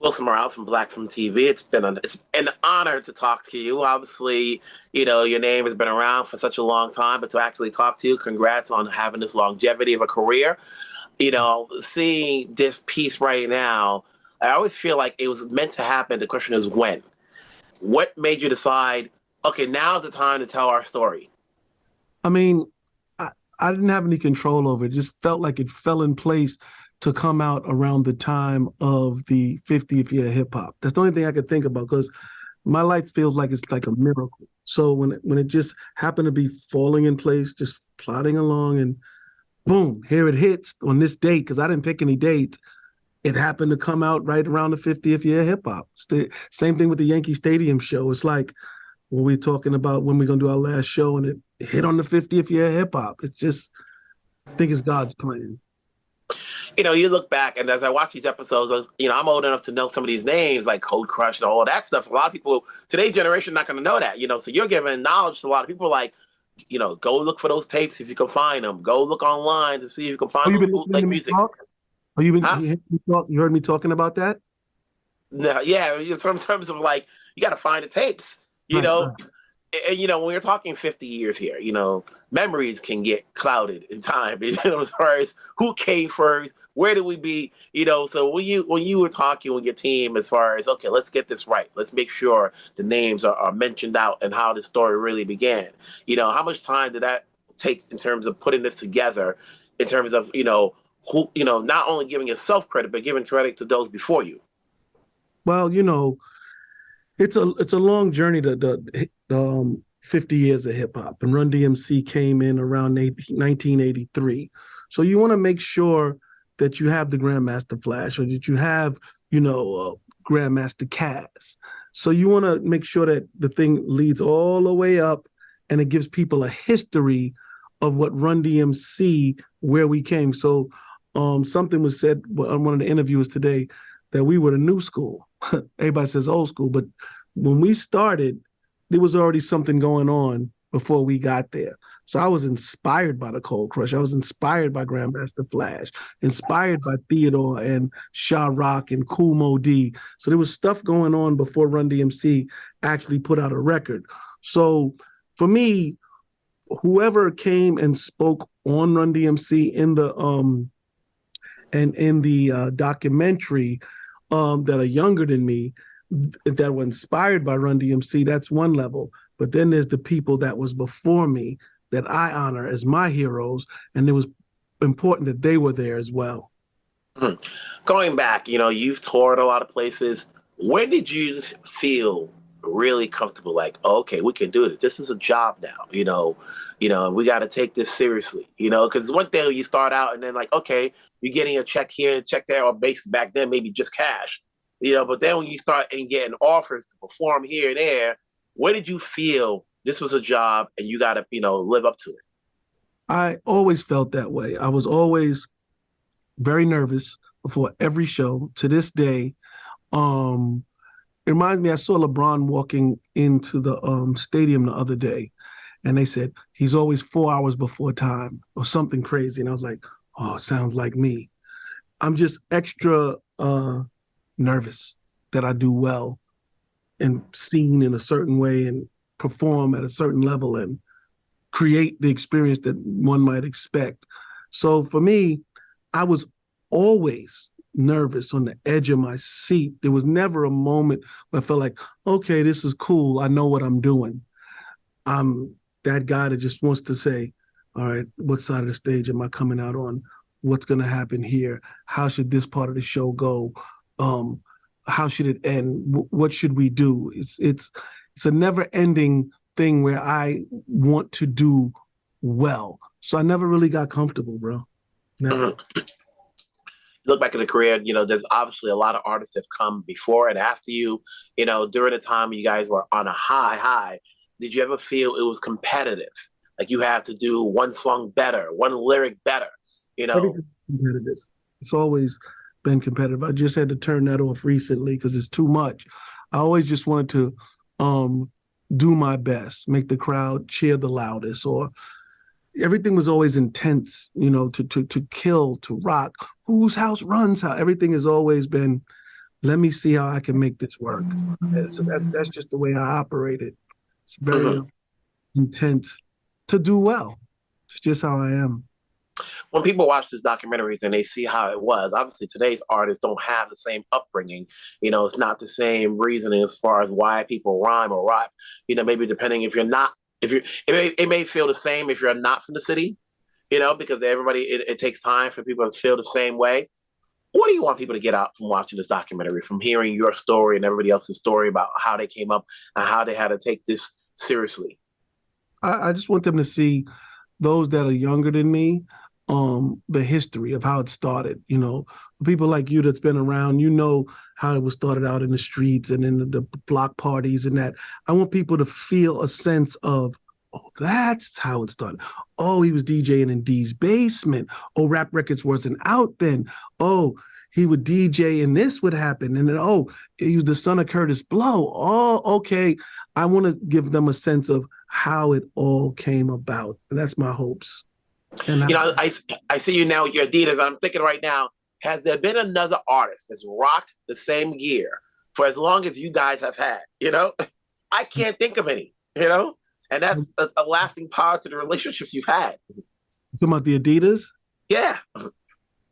Wilson Morales from Black Film TV. It's an honor to talk to you. Obviously, your name has been around for such a long time, but to actually talk to you, congrats on having this longevity of a career. Seeing this piece right now, I always feel like it was meant to happen. The question is when. What made you decide, okay, now's the time to tell our story? I mean, I didn't have any control over it. It just felt like it fell in place to come out around the time of the 50th year of hip hop. That's the only thing I could think about, because my life feels like it's like a miracle. So when it just happened to be falling in place, just plodding along, and boom, here it hits on this date, because I didn't pick any dates. It happened to come out right around the 50th year of hip hop. Same thing with the Yankee Stadium show. It's like, when we're talking about when we're going to do our last show, and it hit on the 50th year of hip hop. It's just, I think it's God's plan. You look back, and as I watch these episodes, I'm old enough to know some of these names, like Code Crush and all of that stuff. A lot of people, today's generation, not going to know that, so you're giving knowledge to a lot of people, like, go look for those tapes if you can find them. Go look online to see if you can find those bootleg music. You heard me talking about that? No, yeah, in terms of, like, you got to find the tapes, Right. And, when we're talking 50 years here, memories can get clouded in time, as far as who came first, where did we be, so when you were talking with your team as far as, okay, let's get this right. Let's make sure the names are mentioned out and how the story really began. How much time did that take in terms of putting this together, in terms of, who, not only giving yourself credit, but giving credit to those before you? Well, it's a long journey to 50 years of hip hop, and Run DMC came in around 1983. So you want to make sure that you have the Grandmaster Flash, or that you have, Grandmaster Caz. So you want to make sure that the thing leads all the way up, and it gives people a history of what Run DMC, where we came. So something was said on one of the interviews today, that we were the new school. Everybody says old school, but when we started, there was already something going on before we got there. So I was inspired by the Cold Crush. I was inspired by Grandmaster Flash, inspired by Theodore and Sha Rock and Kool Moe Dee. So there was stuff going on before Run DMC actually put out a record. So for me, whoever came and spoke on Run DMC in the documentary, that are younger than me, that were inspired by Run DMC, that's one level. But then there's the people that was before me that I honor as my heroes, and it was important that they were there as well. Going back, you've toured a lot of places. When did you feel really comfortable, like, oh, okay, we can do this. This is a job now, we got to take this seriously, because one thing you start out and then, like, okay, you're getting a check here, check there, or basically back then maybe just cash, but then when you start and getting offers to perform here and there, when did you feel this was a job and you got to, live up to it? I always felt that way. I was always very nervous before every show. To this day, it reminds me, I saw LeBron walking into the stadium the other day, and they said, he's always 4 hours before time or something crazy. And I was like, oh, it sounds like me. I'm just extra nervous that I do well and sing in a certain way and perform at a certain level and create the experience that one might expect. So for me, I was always nervous, on the edge of my seat. There was never a moment where I felt like, okay, this is cool. I know what I'm doing. I'm that guy that just wants to say, all right, what side of the stage am I coming out on? What's going to happen here? How should this part of the show go? How should it end? What should we do? It's a never ending thing where I want to do well. So I never really got comfortable, bro. Never. Look back at the career, there's obviously a lot of artists that have come before and after you, during the time you guys were on a high. Did you ever feel it was competitive? Like you have to do one song better, one lyric better, Everything's competitive. It's always been competitive. I just had to turn that off recently because it's too much. I always just wanted to do my best, make the crowd cheer the loudest, or everything was always intense, to kill, to rock. Whose house runs how? Everything has always been Let me see how I can make this work. And so that's just the way I operated. It's very Mhm. intense to do well. It's just how I am. When people watch these documentaries and they see how it was, obviously today's artists don't have the same upbringing. It's not the same reasoning as far as why people rhyme or rap. Maybe depending if you're not, if you, it may feel the same if you're not from the city. Because everybody, it takes time for people to feel the same way. What do you want people to get out from watching this documentary, from hearing your story and everybody else's story about how they came up and how they had to take this seriously? I just want them to see those that are younger than me, the history of how it started. People like you that's been around, how it was started out in the streets and in the block parties and that. I want people to feel a sense of, oh, that's how it started. Oh, he was DJing in D's basement. Oh, Rap Records wasn't out then. Oh, he would DJ and this would happen. And then, oh, he was the son of Curtis Blow. Oh, okay. I want to give them a sense of how it all came about. And that's my hopes. And I see you now with your Adidas. I'm thinking right now, has there been another artist that's rocked the same gear for as long as you guys have had? I can't think of any, and that's a lasting power to the relationships you've had. talking about the Adidas. Yeah.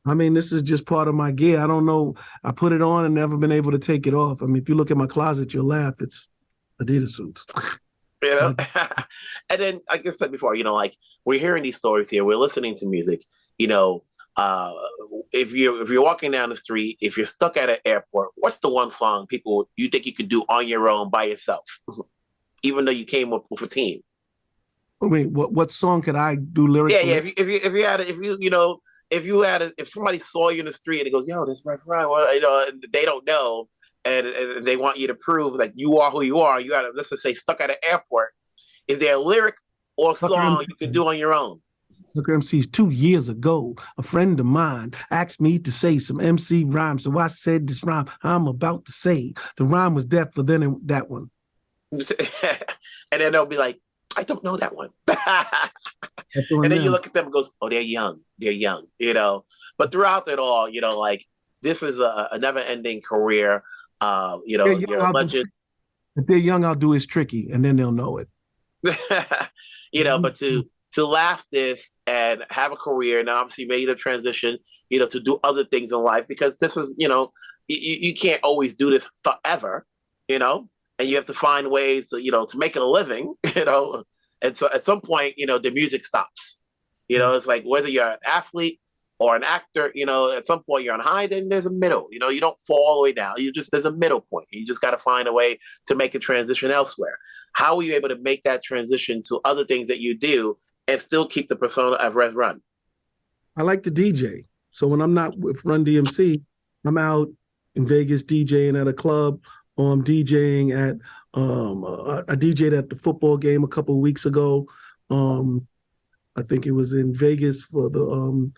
I mean, this is just part of my gear. I don't know. I put it on and never been able to take it off. I mean, if you look at my closet, you'll laugh. It's Adidas suits. you know and then like I said before, like we're hearing these stories here, we're listening to music, you know uh if you're walking down the street, if you're stuck at an airport, what's the one song people you think you could do on your own by yourself, even though you came up with a team? I mean, what song could I do lyric Yeah, for yeah. lyric? If you had a, if you had if somebody saw you in the street and it goes, yo, this Rev Run, well, and they don't know, and they want you to prove like you are who you are, you got to, let's just say, stuck at an airport. Is there a lyric or Sucker song you can do on your own? Sucker MCs 2 years ago, a friend of mine asked me to say some MC rhyme. So I said this rhyme I'm about to say. The rhyme was deaf for then and that one. And then they'll be like, I don't know that one. That's And on then you them. look at them and goes, oh, they're young. They're young, But throughout it all, like this is a never ending career. They're young, You're a legend. if they're young, I'll do is tricky, and then they'll know it. But to last this and have a career, and obviously made a transition, to do other things in life, because this is, you can't always do this forever, and you have to find ways to, to make it a living, And so at some point, the music stops. It's like whether you're an athlete or an actor, at some point you're on high, then there's a middle. You don't fall all the way down. There's a middle point. You just got to find a way to make a transition elsewhere. How are you able to make that transition to other things that you do and still keep the persona of Rev Run? I like to DJ. So when I'm not with Run DMC, I'm out in Vegas DJing at a club, or I'm DJing at I DJed at the football game a couple of weeks ago. I think it was in Vegas for the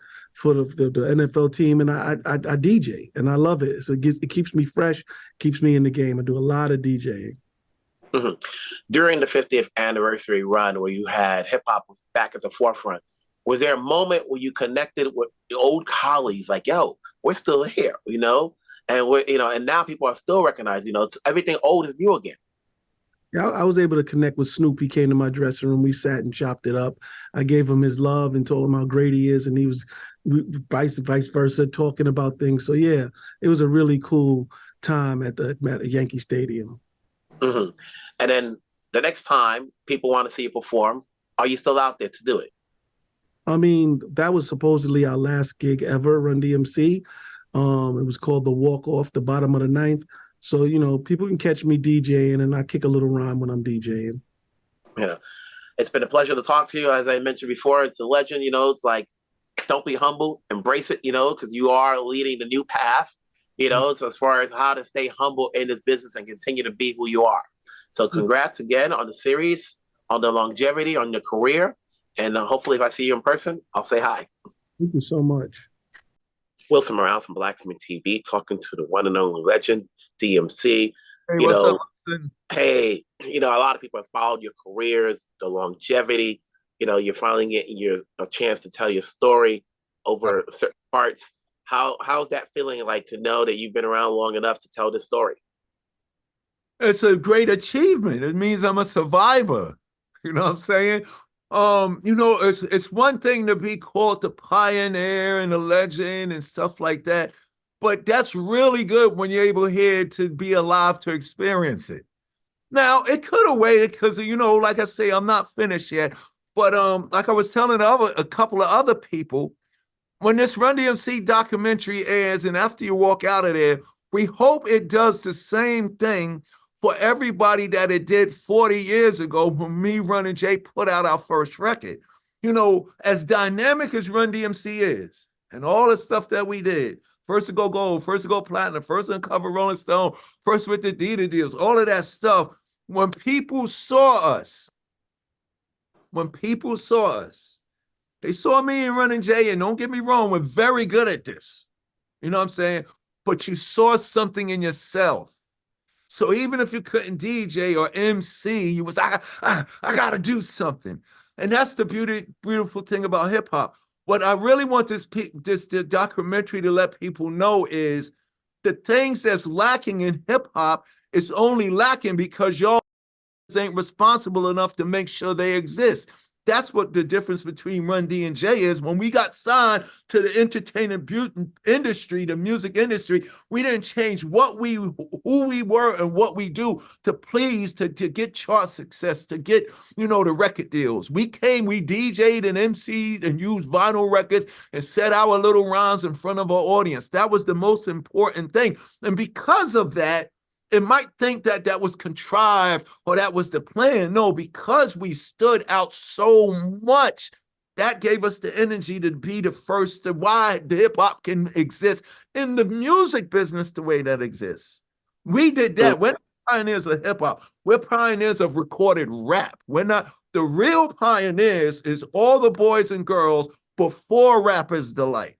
NFL team, and I DJ and I love it. So it keeps me fresh, keeps me in the game. I do a lot of DJing. Mm-hmm. During the 50th anniversary run, where you had hip hop was back at the forefront, was there a moment where you connected with the old colleagues, like, yo, we're still here, and and now people are still recognized, it's everything old is new again. Yeah, I was able to connect with Snoop. He came to my dressing room. We sat and chopped it up. I gave him his love and told him how great he is, and he was vice versa talking about things. So yeah, it was a really cool time at Yankee Stadium. Mm-hmm. And then the next time people want to see you perform, are you still out there to do it? I mean, that was supposedly our last gig ever, Run DMC. It was called The Walk Off, the bottom of the ninth. So, people can catch me DJing, and I kick a little rhyme when I'm DJing. It's been a pleasure to talk to you. As I mentioned before, it's a legend, it's like, don't be humble, embrace it, because you are leading the new path, so as far as how to stay humble in this business and continue to be who you are. So congrats again on the series, on the longevity, on your career. And hopefully if I see you in person, I'll say hi. Thank you so much. Wilson Morales from Black Film TV, talking to the one and only legend, DMC. Hey, what's up? Hey, a lot of people have followed your careers, the longevity. You're finally getting a chance to tell your story over certain parts. how's that feeling like to know that you've been around long enough to tell this story? It's a great achievement. It means I'm a survivor. You know what I'm saying? It's one thing to be called the pioneer and the legend and stuff like that, but that's really good when you're able here to be alive to experience it. Now, it could have waited because, like I say, I'm not finished yet. But like I was telling a couple of other people, when this Run DMC documentary airs and after you walk out of there, we hope it does the same thing for everybody that it did 40 years ago when me, Run, and Jay put out our first record. As dynamic as Run DMC is and all the stuff that we did, first to go gold, first to go platinum, first to uncover Rolling Stone, first with the Adidas deals, all of that stuff, when people saw us, they saw me and Run and Jay, and don't get me wrong, we're very good at this. You know what I'm saying? But you saw something in yourself. So even if you couldn't DJ or MC, you was, I got to do something. And that's the beautiful thing about hip hop. What I really want the documentary to let people know is the things that's lacking in hip hop is only lacking because y'all ain't responsible enough to make sure they exist. That's what the difference between Run D and J is. When we got signed to the entertainment industry, the music industry, we didn't change who we were and what we do to please, to get chart success, to get, the record deals. We DJ'd and MC'd and used vinyl records and said our little rhymes in front of our audience. That was the most important thing. And because of that, it might think that that was contrived or that was the plan. No, because we stood out so much, that gave us the energy to be the first, to why the hip hop can exist in the music business the way that exists. We did that. We're not pioneers of hip hop. We're pioneers of recorded rap. We're not, the real pioneers is all the boys and girls before Rappers Delight.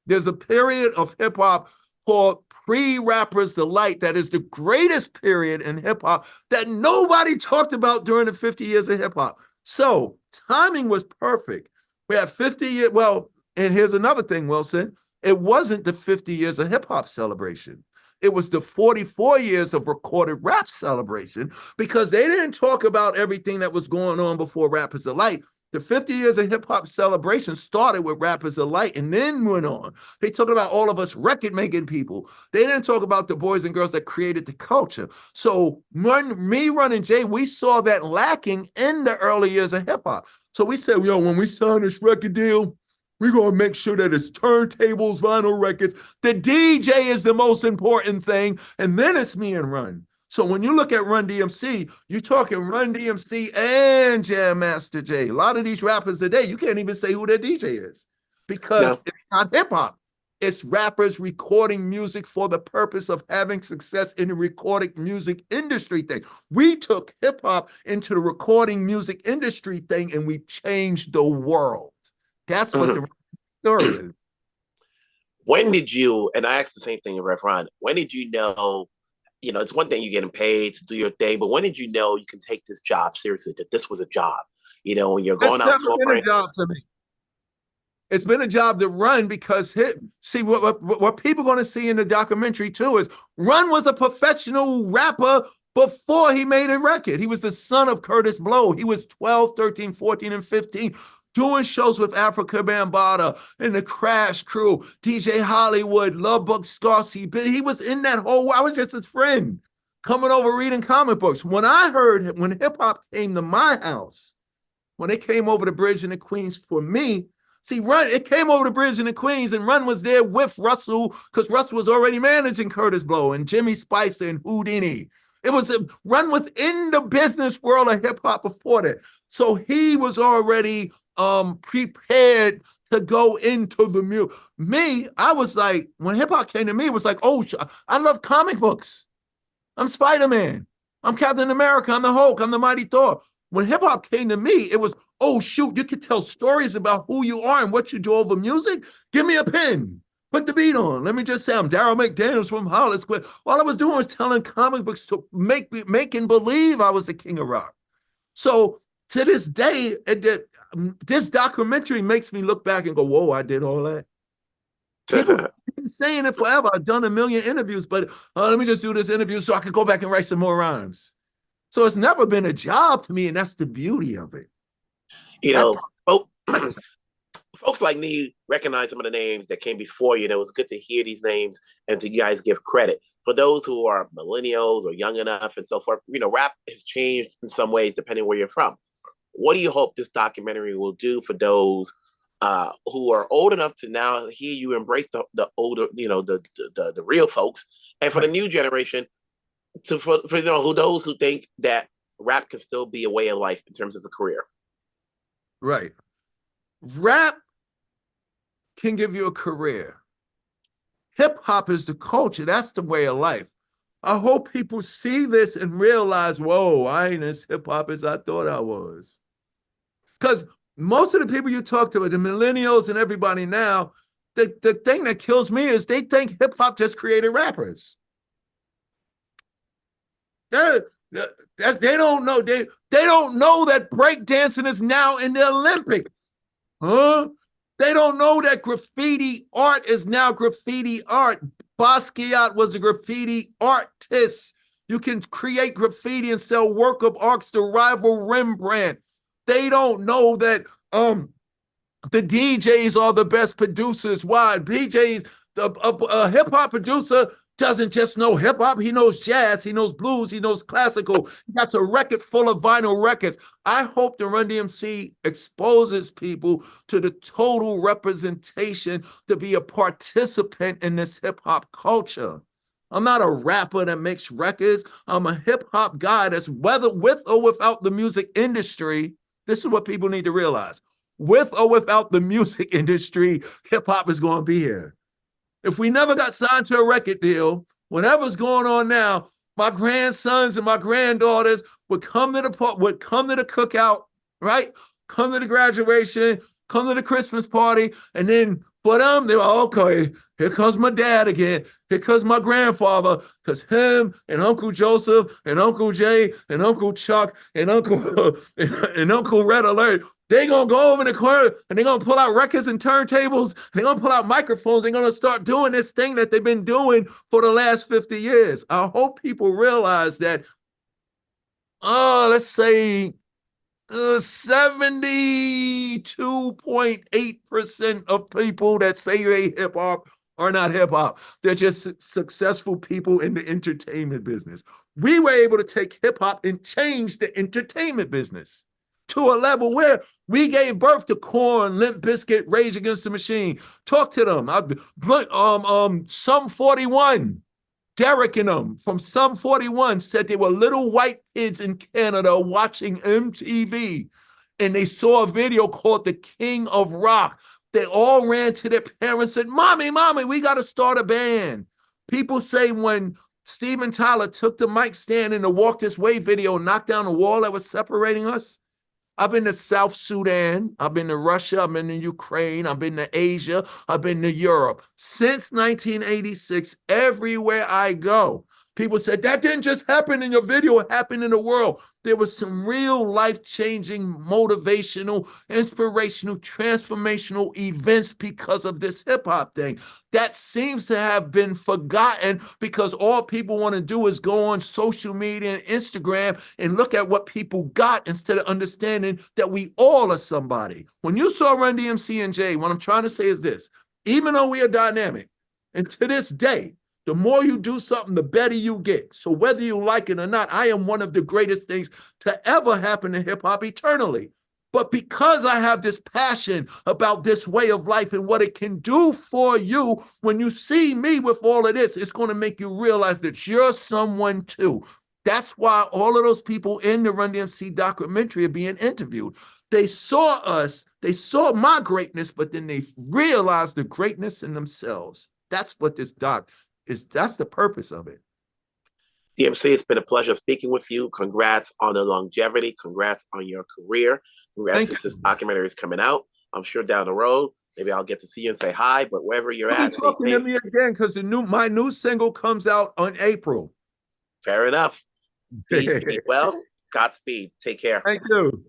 There's a period of hip hop called pre-Rappers Delight that is the greatest period in hip-hop that nobody talked about during the 50 years of hip-hop. So timing was perfect. We had 50 years. Well, and here's another thing, Wilson. It wasn't the 50 years of hip-hop celebration. It was the 44 years of recorded rap celebration because they didn't talk about everything that was going on before Rappers Delight. The 50 years of hip-hop celebration started with Rappers Delight and then went on. They talked about all of us record-making people. They didn't talk about the boys and girls that created the culture. So Run and Jay, we saw that lacking in the early years of hip-hop. So we said, when we sign this record deal, we're going to make sure that it's turntables, vinyl records. The DJ is the most important thing, and then it's me and Run. So when you look at Run DMC, you're talking Run DMC and Jam Master Jay. A lot of these rappers today, you can't even say who their DJ is because it's not hip hop. It's rappers recording music for the purpose of having success in the recording music industry thing. We took hip hop into the recording music industry thing and we changed the world. That's what the story is. When did you, and I asked the same thing in Rev Run, when did you know, it's one thing you're getting paid to do your thing, but when did you know you can take this job seriously, that this was a job? When you're going out touring. It's been a job to me. It's been a job to Run because, what people are going to see in the documentary too is Run was a professional rapper before he made a record. He was the son of Curtis Blow. He was 12, 13, 14, and 15. Doing shows with Africa Bambaataa and the Crash Crew, DJ Hollywood, Lovebug Scarsy. He was in that whole, I was just his friend, coming over reading comic books. When hip hop came to my house, when it came over the bridge in the Queens for me, Run, it came over the bridge in the Queens and Run was there with Russell because Russell was already managing Curtis Blow and Jimmy Spicer and Houdini. Run was in the business world of hip hop before that. So he was already prepared to go into the music. Me, I was like, when hip hop came to me, it was like, oh, I love comic books. I'm Spider-Man. I'm Captain America. I'm the Hulk. I'm the Mighty Thor. When hip hop came to me, it was, oh, shoot, you could tell stories about who you are and what you do over music. Give me a pen. Put the beat on. Let me just say I'm Darryl McDaniels from Hollis. All I was doing was telling comic books to making believe I was the king of rock. So to this day, this documentary makes me look back and go, whoa, I did all that. People have been saying it forever. I've done a million interviews, but let me just do this interview so I can go back and write some more rhymes. So it's never been a job to me, and that's the beauty of it. You know, folks like me recognize some of the names that came before you, and it was good to hear these names and to you guys give credit. For those who are millennials or young enough and so forth, you know, rap has changed in some ways depending where you're from. What do you hope this documentary will do for those who are old enough to now hear you embrace the older, you know, the real folks, and for the new generation for you know, who those who think that rap can still be a way of life in terms of a career? Right. Rap can give you a career. Hip hop is the culture. That's the way of life. I hope people see this and realize, whoa, I ain't as hip hop as I thought I was. Because most of the people you talk to, the millennials and everybody now, the thing that kills me is they think hip hop just created rappers. They don't know. They don't know that breakdancing is now in the Olympics. Huh? They don't know that graffiti art is now graffiti art. Basquiat was a graffiti artist. You can create graffiti and sell work of arts to rival Rembrandt. They don't know that the DJs are the best producers. Why? DJs, a hip-hop producer doesn't just know hip-hop. He knows jazz, he knows blues, he knows classical. He got a record full of vinyl records. I hope the Run DMC exposes people to the total representation to be a participant in this hip-hop culture. I'm not a rapper that makes records. I'm a hip-hop guy that's, whether with or without the music industry, this is what people need to realize. With or without the music industry, hip-hop is going to be here. If we never got signed to a record deal, whatever's going on now, my grandsons and my granddaughters would come to the cookout, right? Come to the graduation, come to the Christmas party, and then for them, they're like, okay, here comes my dad again. Here comes my grandfather, because him and Uncle Joseph and Uncle Jay and Uncle Chuck and Uncle and Uncle Red Alert, they're going to go over in the corner and they're going to pull out records and turntables. And they're going to pull out microphones. They're going to start doing this thing that they've been doing for the last 50 years. I hope people realize that, let's say 72.8% of people that say they hip hop are not hip hop. They're just successful people in the entertainment business. We were able to take hip hop and change the entertainment business to a level where we gave birth to Korn, Limp Bizkit, Rage Against the Machine. Talk to them. Sum 41. Derek and them from Sum 41 said they were little white kids in Canada watching MTV, and they saw a video called The King of Rock. They all ran to their parents and said, Mommy, we got to start a band. People say when Steven Tyler took the mic stand in the Walk This Way video and knocked down the wall that was separating us. I've been to South Sudan, I've been to Russia, I've been to Ukraine, I've been to Asia, I've been to Europe. Since 1986, everywhere I go, people said, that didn't just happen in your video, it happened in the world. There was some real life-changing, motivational, inspirational, transformational events because of this hip-hop thing. That seems to have been forgotten because all people want to do is go on social media and Instagram and look at what people got instead of understanding that we all are somebody. When you saw Run DMC and Jay, what I'm trying to say is this: even though we are dynamic, and to this day, the more you do something, the better you get. So whether you like it or not, I am one of the greatest things to ever happen in hip hop eternally. But because I have this passion about this way of life and what it can do for you, when you see me with all of this, it's going to make you realize that you're someone too. That's why all of those people in the Run DMC documentary are being interviewed. They saw us, they saw my greatness, but then they realized the greatness in themselves. That's what this doc is. That's the purpose of it. DMC, it's been a pleasure speaking with you. Congrats on the longevity. Congrats on your career. Congrats that this documentary is coming out. I'm sure down the road, maybe I'll get to see you and say hi, but wherever you're at, stay talking to me again because my new single comes out on April. Fair enough. Peace. Be well. Godspeed. Take care. Thank you.